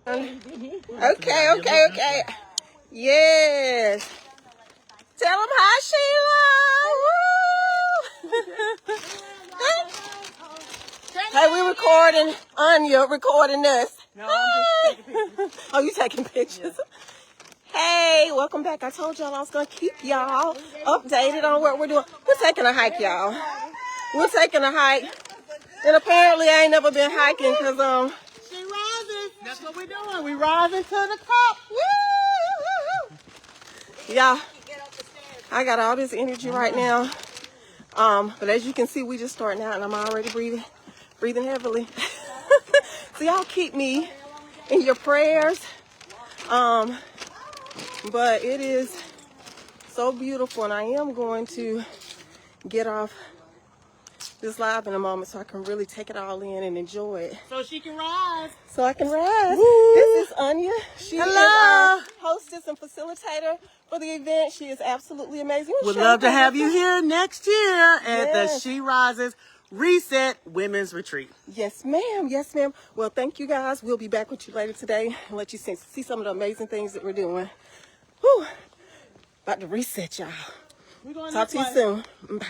Okay. Yes. Tell them hi, Sheila. Hey, we're recording. Anya recording us. No, I'm just taking pictures. Oh, you taking pictures? Yeah. Hey, welcome back. I told y'all I was going to keep y'all updated on what we're doing. We're taking a hike, y'all. We're taking a hike. And apparently I ain't never been hiking because, She rises. That's what we're doing. We rising to the top. Y'all, I got all this energy right now. But as you can see, we just starting out and I'm already breathing heavily. So y'all keep me in your prayers. But it is so beautiful and I am going to get off this live in a moment so I can really take it all in and enjoy it. So she can rise. So I can rise. Woo. This is Anya. She is our hostess and facilitator for the event. She is absolutely amazing. We'd love to have you here next year at the She Rises Reset Women's Retreat. Yes, ma'am. Yes, ma'am. Well, thank you guys. We'll be back with you later today and let you see some of the amazing things that we're doing. Whew. About to reset y'all. Talk to you soon. Bye.